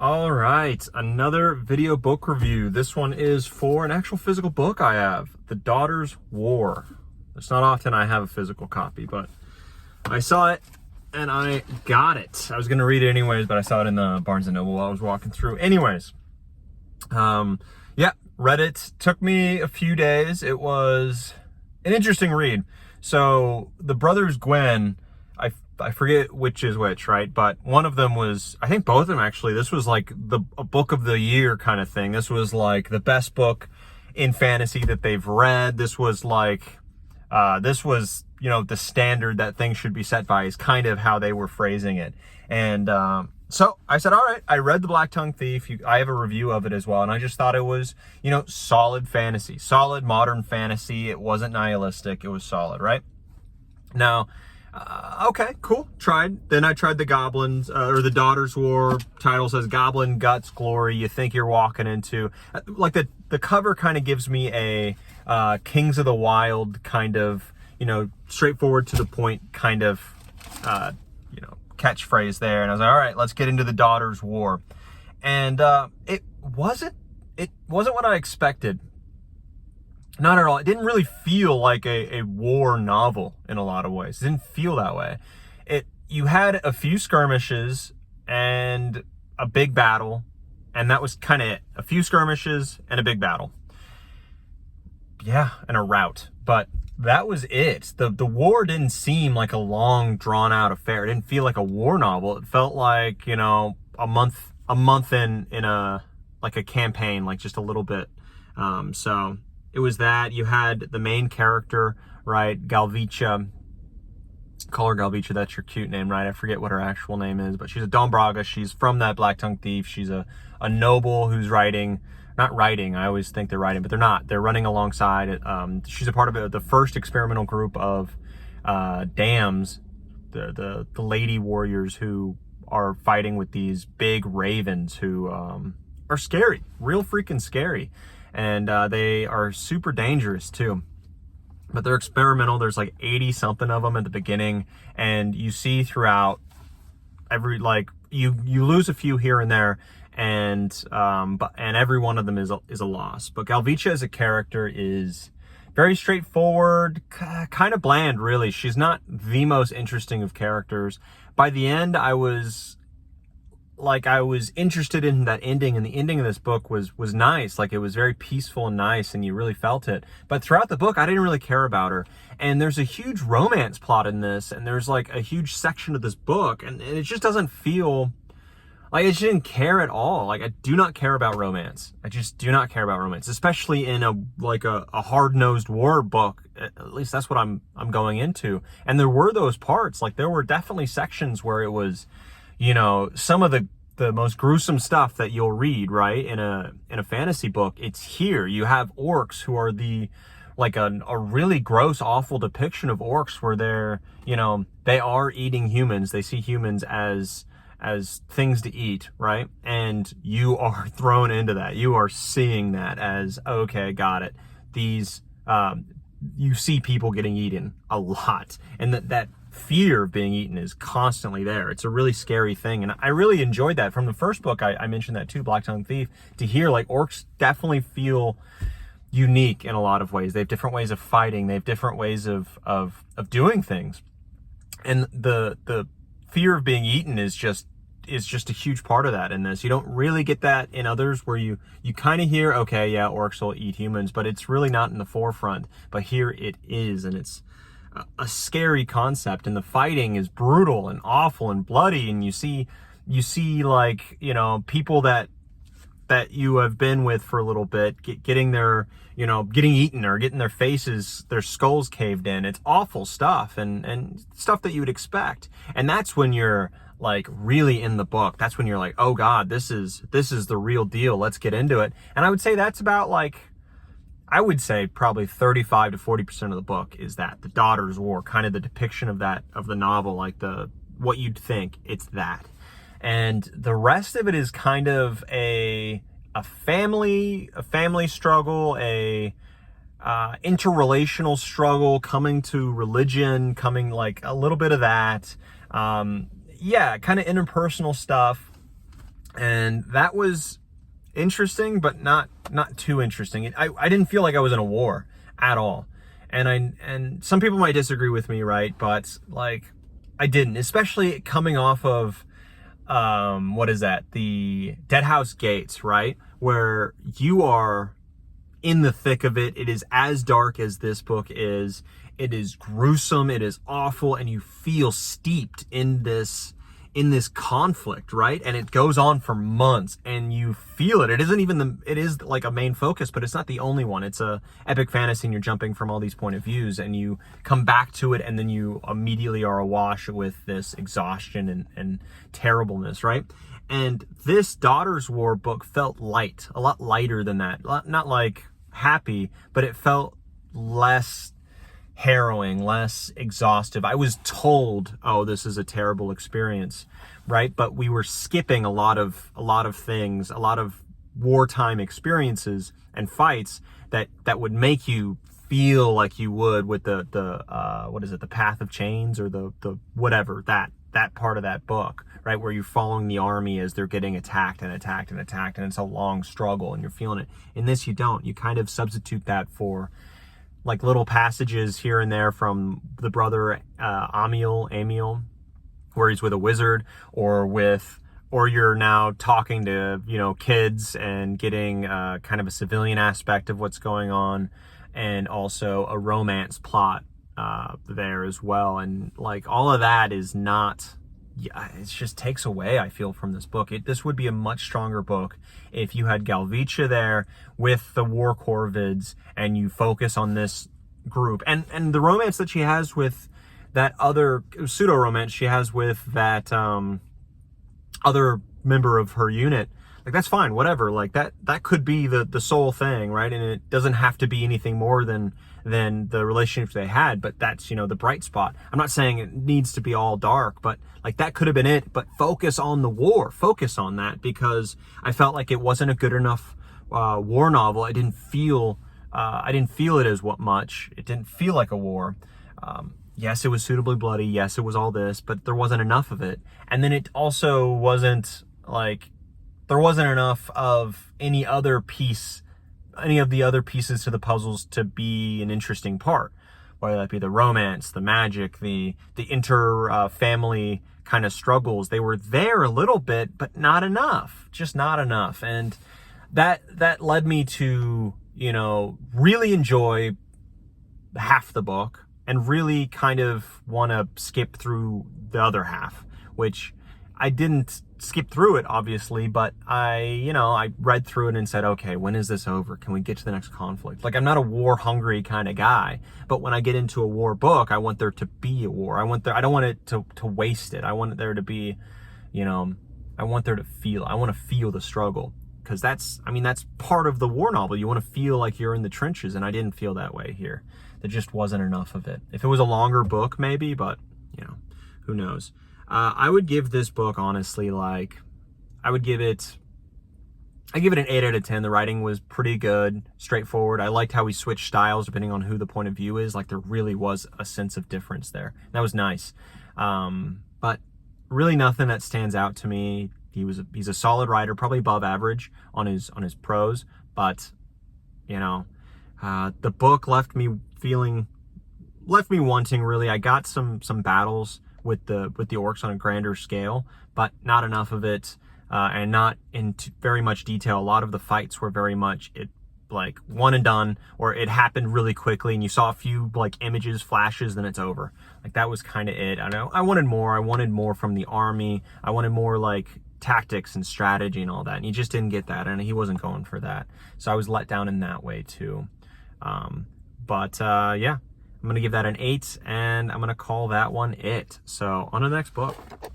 All right, another video book review. This one is for an actual physical book I have, The Daughter's War. It's not often I have a physical copy, but I saw it and I got it. I was going to read it anyways, but I saw it in the Barnes & Noble while I was walking through. Anyways, yeah, read it. Took me a few days. It was an interesting read. So the brothers Gwen, I forget which is which, right? But one of them was, I think both of them actually, this was like a book of the year kind of thing. This was like the best book in fantasy that they've read. This was like, this was, you know, the standard that things should be set by is kind of how they were phrasing it. And so I said, all right, I read The Black-Tongued Thief. I have a review of it as well. And I just thought it was, you know, solid fantasy, solid modern fantasy. It wasn't nihilistic. It was solid, right? Now, okay, cool. Then I tried the Goblins, or the Daughter's War. Title says Goblin Guts Glory. You think you're walking into, like the cover kind of gives me a Kings of the Wild kind of, you know, straightforward to the point kind of, you know, catchphrase there. And I was like, all right, let's get into the Daughter's War. And it wasn't what I expected. Not at all. It didn't really feel like a war novel in a lot of ways. It didn't feel that way. You had a few skirmishes and a big battle, and that was kind of it. A few skirmishes and a big battle. Yeah, and a rout. But that was it. The war didn't seem like a long, drawn-out affair. It didn't feel like a war novel. It felt like, you know, a month in a like a campaign, like just a little bit. So it was that. You had the main character, right? Galvicha. Call her Galvicha, that's your cute name, right? I forget what her actual name is, but she's a Dombraga. She's from that Black-Tongued Thief. She's a noble who's not writing. I always think they're writing, but they're not. They're running alongside it. She's a part of the first experimental group of dams, the lady warriors who are fighting with these big ravens who are scary, real freaking scary. And they are super dangerous too. But they're experimental. There's like 80 something of them at the beginning. And you see throughout every, like, you lose a few here and there. And every one of them is a loss. But Galvicha as a character is very straightforward, kind of bland, really. She's not the most interesting of characters. By the end, I was interested in that ending, and the ending of this book was nice. Like, it was very peaceful and nice, and you really felt it. But throughout the book, I didn't really care about her. And there's a huge romance plot in this, and there's like a huge section of this book, and it just doesn't feel like, I just didn't care at all. Like, I do not care about romance. I just do not care about romance, especially in a hard-nosed war book. At least that's what I'm going into. And there were those parts. Like, there were definitely sections where it was, you know, some of the most gruesome stuff that you'll read, right, in a fantasy book. It's here. You have orcs who are a really gross, awful depiction of orcs where they're, you know, they are eating humans. They see humans as things to eat, right? And you are thrown into that. You are seeing that as, okay, got it. These, you see people getting eaten a lot. And that fear of being eaten is constantly there. It's a really scary thing. And I really enjoyed that. From the first book, I mentioned that too, Black-Tongued Thief, to hear, like, orcs definitely feel unique in a lot of ways. They have different ways of fighting. They have different ways of doing things. And the fear of being eaten is just a huge part of that in this. You don't really get that in others, where you kind of hear, okay, yeah, orcs will eat humans, but it's really not in the forefront. But here it is, and it's a scary concept, and the fighting is brutal and awful and bloody, and you see like, you know, people that you have been with for a little bit getting their, you know, getting eaten or getting their faces, their skulls caved in. It's awful stuff, and stuff that you would expect. And that's when you're like really in the book. That's when you're like, oh God, this is the real deal. Let's get into it. And I would say that's about, like, I would say probably 35 to 40% of the book is that, the Daughter's War, kind of the depiction of that, of the novel, like what you'd think, it's that. And the rest of it is kind of a family struggle, a interrelational struggle, coming to religion, coming, like, a little bit of that. Yeah, kind of interpersonal stuff. And that was interesting, but not too interesting. I didn't feel like I was in a war at all. And some people might disagree with me, right? But like, I didn't, especially coming off of what is that? The Deadhouse Gates, right? Where you are in the thick of it. It is as dark as this book is. It is gruesome. It is awful. And you feel steeped in this conflict, right? And it goes on for months and you feel it. It isn't even it is like a main focus, but it's not the only one. It's a epic fantasy and you're jumping from all these point of views and you come back to it and then you immediately are awash with this exhaustion and terribleness, right? And this Daughters War book felt light, a lot lighter than that. Not like happy, but it felt less harrowing, less exhaustive. I was told, oh, this is a terrible experience, right? But we were skipping a lot of things, a lot of wartime experiences and fights that would make you feel like you would with the what is it, the Path of Chains, or the whatever, that part of that book, right? Where you're following the army as they're getting attacked and attacked and attacked, and it's a long struggle and you're feeling it. In this, you don't. You kind of substitute that for like little passages here and there from the brother Amiel, where he's with a wizard, or you're now talking to, you know, kids and getting kind of a civilian aspect of what's going on, and also a romance plot there as well. And like all of that is not, yeah, it just takes away, I feel, from this book. This would be a much stronger book if you had Galvicia there with the war corvids and you focus on this group and the romance that she has with that other pseudo romance she has with that other member of her unit. Like, that's fine, whatever. Like that could be the sole thing, right? And it doesn't have to be anything more than the relationships they had, but that's, you know, the bright spot. I'm not saying it needs to be all dark, but like that could have been it. But focus on the war, focus on that, because I felt like it wasn't a good enough war novel. I didn't feel it as what much. It didn't feel like a war. Yes, it was suitably bloody. Yes, it was all this, but there wasn't enough of it. And then it also wasn't like, there wasn't enough of any of the other pieces to the puzzles to be an interesting part, whether that be the romance, the magic, the inter-family kind of struggles. They were there a little bit, but not enough, just not enough. And that led me to, you know, really enjoy half the book and really kind of want to skip through the other half, which I didn't skip through it, obviously, but I read through it and said, okay, when is this over? Can we get to the next conflict? Like, I'm not a war-hungry kind of guy, but when I get into a war book, I want there to be a war. I don't want it to waste it. I want there to be, you know, I want to feel the struggle, because that's part of the war novel. You want to feel like you're in the trenches, and I didn't feel that way here. There just wasn't enough of it. If it was a longer book, maybe, but, you know, who knows? I would give this book, honestly, like, I give it an 8 out of 10. The writing was pretty good, straightforward. I liked how he switched styles depending on who the point of view is. Like, there really was a sense of difference there. That was nice. But really nothing that stands out to me. He's a solid writer, probably above average on his prose, but, you know, the book left me wanting, really. I got some battles with the orcs on a grander scale, but not enough of it, and not in very much detail. A lot of the fights were very much like one and done, or it happened really quickly and you saw a few like images, flashes, then it's over. Like, that was kind of it. I know I wanted more from the army. I wanted more like tactics and strategy and all that, and he just didn't get that, and he wasn't going for that. So I was let down in that way too. Yeah, I'm going to give that an 8, and I'm going to call that one it. So on to the next book.